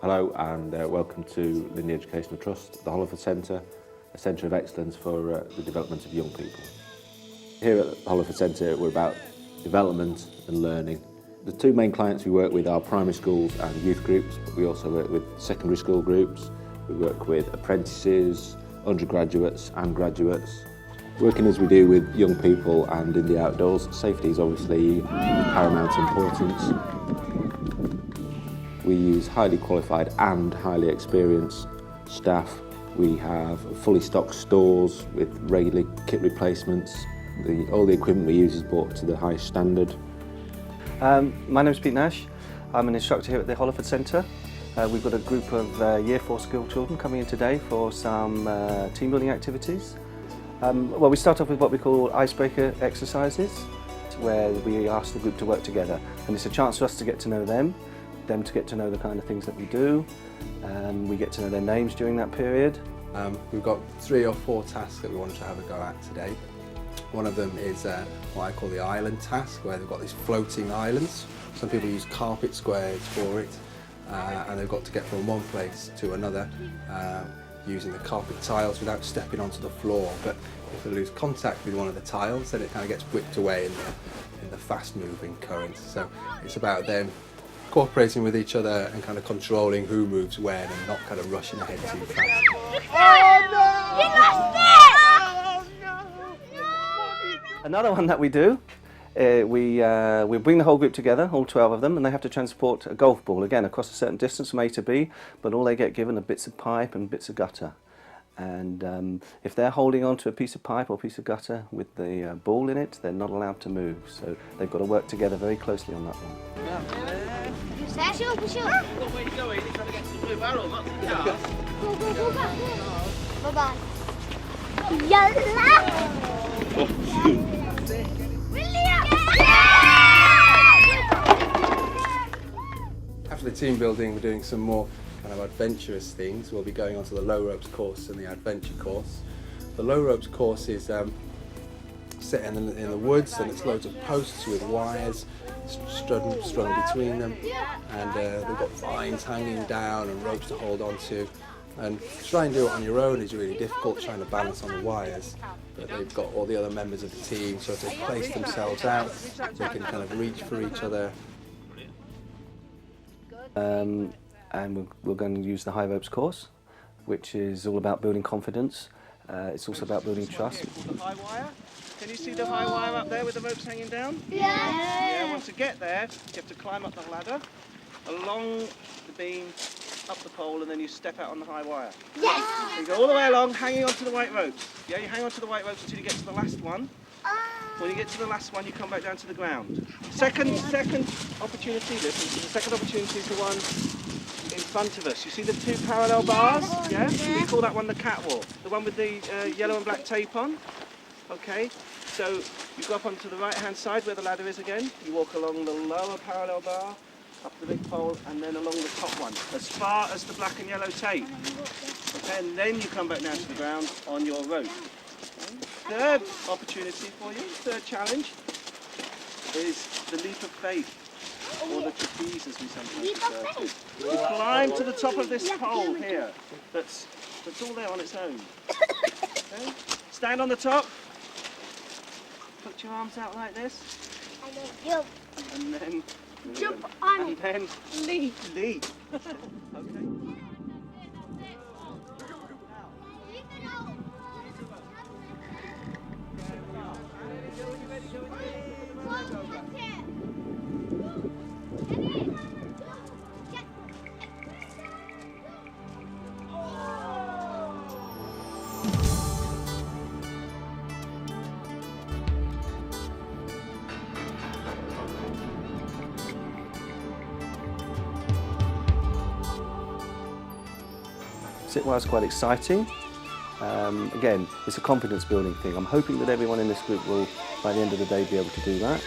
Hello and welcome to Linley Educational Trust, the Hollowford Centre, a centre of excellence for the development of young people. Here at the Hollowford Centre we're about development and learning. The two main clients we work with are primary schools and youth groups, but we also work with secondary school groups, we work with apprentices, undergraduates and graduates. Working as we do with young people and in the outdoors, safety is obviously paramount importance. We use highly qualified and highly experienced staff. We have fully stocked stores with regular kit replacements. All the equipment we use is brought to the highest standard. My name is Pete Nash. I'm an instructor here at the Hollowford Centre. We've got a group of Year 4 school children coming in today for some team building activities. Well, we start off with what we call icebreaker exercises, where we ask the group to work together. And it's a chance for us to get to know them to get to know the kind of things that we do, and we get to know their names during that period. We've got 3 or 4 tasks that we wanted to have a go at today. One of them is what I call the island task, where they've got these floating islands. Some people use carpet squares for it, and they've got to get from one place to another using the carpet tiles without stepping onto the floor. But if they lose contact with one of the tiles, then it kind of gets whipped away in the fast-moving current. So it's about them cooperating with each other and kind of controlling who moves when and not kind of rushing ahead too fast. Another one that we do, we bring the whole group together, all 12 of them, and they have to transport a golf ball, again across a certain distance from A to B, but all they get given are bits of pipe and bits of gutter. And if they're holding on to a piece of pipe or piece of gutter with the ball in it, they're not allowed to move. So they've got to work together very closely on that one. Sure. What way are you going? You're trying to get to the blue barrel, not to the car. Go back. Bye-bye. Yalla! After the team building, we're doing some more kind of adventurous things. We'll be going on to the low ropes course and the adventure course. The low ropes course is set in the woods, and it's loads of posts with wires strung between them, and they've got vines hanging down and ropes to hold on to. And to try and do it on your own is really difficult, trying to balance on the wires, but they've got all the other members of the team so to place themselves out so they can kind of reach for each other. And we're going to use the high ropes course, which is all about building confidence. It's also about building trust. The high wire. Can you see the high wire up there with the ropes hanging down? Yeah. Once you get there, you have to climb up the ladder, along the beam, up the pole, and then you step out on the high wire. Yes. So you go all the way along, hanging onto the white ropes. Yeah, you hang onto the white ropes until you get to the last one. When you get to the last one, you come back down to the ground. Second opportunity, listen, the second opportunity is the one in front of us. You see the 2 parallel bars? Yeah? We call that one the catwalk. The one with the yellow and black tape on. Okay? So you go up onto the right-hand side where the ladder is again. You walk along the lower parallel bar, up the big pole, and then along the top one, as far as the black and yellow tape. Okay? And then you come back down to the ground on your rope. Third opportunity for you, third challenge, is the leap of faith, or the trapeze as we sometimes refer to. You climb to the top of this pole here, that's all there on its own. Okay? Stand on the top, put your arms out like this, and then Jump on and it. then leap. Okay. Sitwire is quite exciting. Again, it's a confidence building thing. I'm hoping that everyone in this group will, by the end of the day, be able to do that.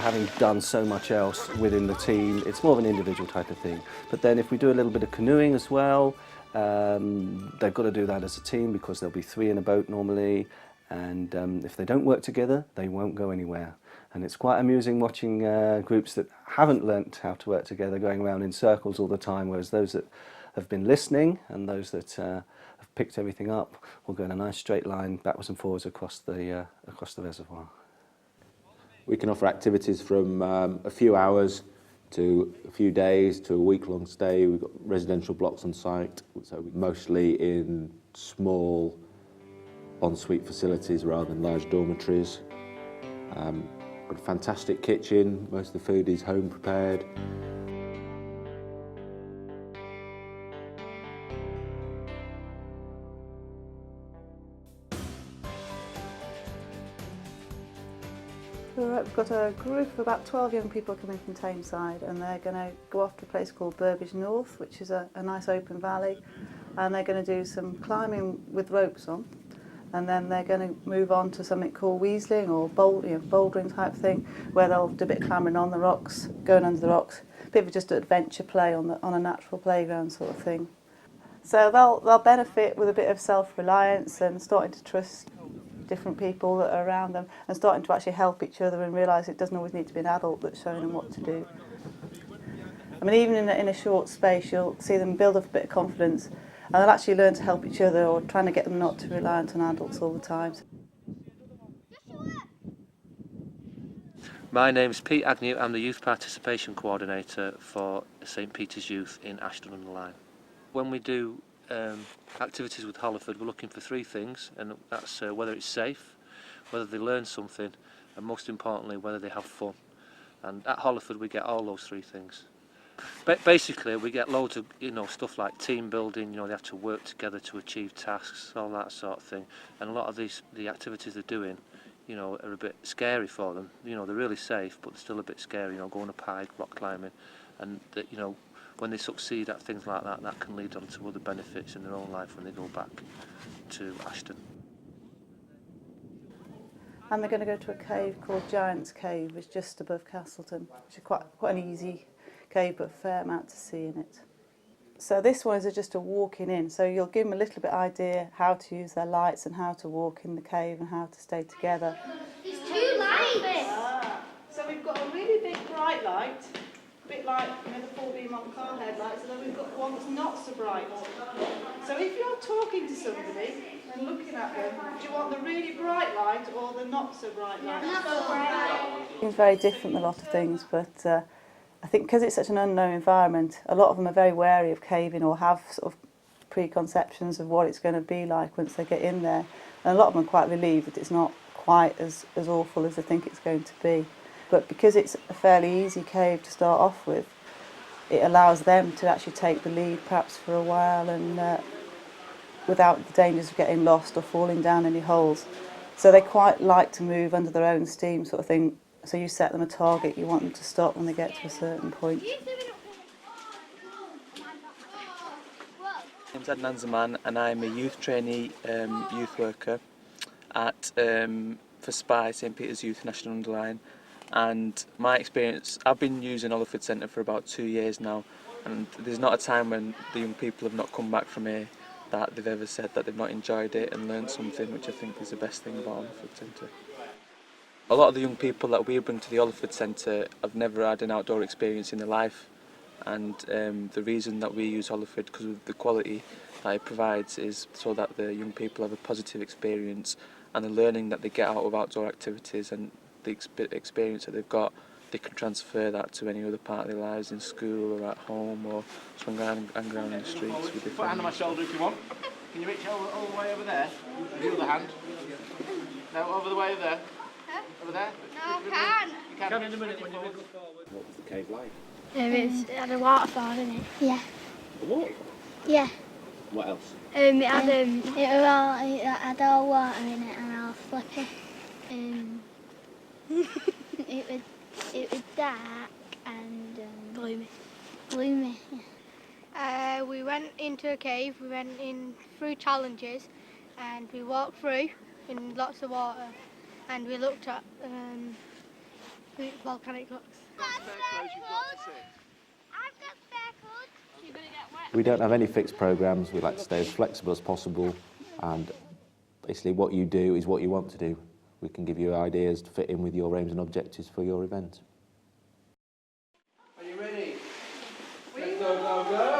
Having done so much else within the team, it's more of an individual type of thing. But then if we do a little bit of canoeing as well, they've got to do that as a team because there'll be 3 in a boat normally, and if they don't work together, they won't go anywhere. And it's quite amusing watching groups that haven't learnt how to work together going around in circles all the time, whereas those that have been listening and those that have picked everything up will go in a nice straight line backwards and forwards across the reservoir. We can offer activities from a few hours to a few days to a week-long stay. We've got residential blocks on site, so mostly in small ensuite facilities rather than large dormitories. Got a fantastic kitchen, most of the food is home prepared. We've got a group of about 12 young people coming from Tameside, and they're going to go off to a place called Burbage North, which is a nice open valley, and they're going to do some climbing with ropes on, and then they're going to move on to something called weaseling or bouldering type thing, where they'll do a bit of clambering on the rocks, going under the rocks, a bit of just adventure play on a natural playground sort of thing. So they'll benefit with a bit of self-reliance and starting to trust different people that are around them and starting to actually help each other and realise it doesn't always need to be an adult that's showing them what to do. I mean, even in a short space, you'll see them build up a bit of confidence and they'll actually learn to help each other, or trying to get them not to rely on adults all the time. My name's Pete Agnew. I'm the Youth Participation Coordinator for St Peter's Youth in Ashton-under-Lyne. When we do activities with Hollowford, we're looking for three things, and that's whether it's safe, whether they learn something, and most importantly, whether they have fun. And at Hollowford, we get all those three things. Basically, we get loads of stuff like team building. They have to work together to achieve tasks, all that sort of thing. And a lot of the activities they're doing, are a bit scary for them. They're really safe, but they're still a bit scary. Going up high, rock climbing, and when they succeed at things like that, that can lead on to other benefits in their own life when they go back to Ashton. And they're going to go to a cave called Giant's Cave, which is just above Castleton, which is quite an easy cave, but a fair amount to see in it. So this one is just a walking in, so you'll give them a little bit idea how to use their lights and how to walk in the cave and how to stay together. There's two lights. So we've got a really big bright light, a bit like the 4-beam on car headlights, and then we've got one that's not so bright. So if you're talking to somebody and looking at them, do you want the really bright light or the not so bright light? Not so bright. It's very different, a lot of things, but I think because it's such an unknown environment, a lot of them are very wary of caving or have sort of preconceptions of what it's going to be like once they get in there. And a lot of them are quite relieved that it's not quite as awful as they think it's going to be. But because it's a fairly easy cave to start off with, it allows them to actually take the lead perhaps for a while, and without the dangers of getting lost or falling down any holes. So they quite like to move under their own steam sort of thing. So you set them a target, you want them to stop when they get to a certain point. My name's Adnan Zaman, and I'm a youth trainee youth worker at for SPY, St Peter's Youth in Ashton-under-Lyne. And my experience, I've been using Hollowford Centre for about 2 years now, and there's not a time when the young people have not come back from here that they've ever said that they've not enjoyed it and learned something, which I think is the best thing about Hollowford Centre. A lot of the young people that we bring to the Hollowford Centre have never had an outdoor experience in their life, and the reason that we use Hollowford, because of the quality that it provides, is so that the young people have a positive experience, and the learning that they get out of outdoor activities and the experience that they've got, they can transfer that to any other part of their lives, in school or at home, or just hang around in the streets with their Put a hand on my friends. shoulder if you want. Can you reach all the way over there? The other hand. No, over the way over there. Huh? Over there. No, I can't. You can in a minute when you go forward. What was the cave like? It had a waterfall in it. Yeah. What? Yeah. What else? It had all water in it and all slippy. It was dark and gloomy. Gloomy. Yeah. We went into a cave. We went in through challenges, and we walked through in lots of water, and we looked at volcanic rocks. We don't have any fixed programmes. We like to stay as flexible as possible, and basically what you do is what you want to do. we can give you ideas to fit in with your aims and objectives for your event. Are you ready? Let's go, go, go!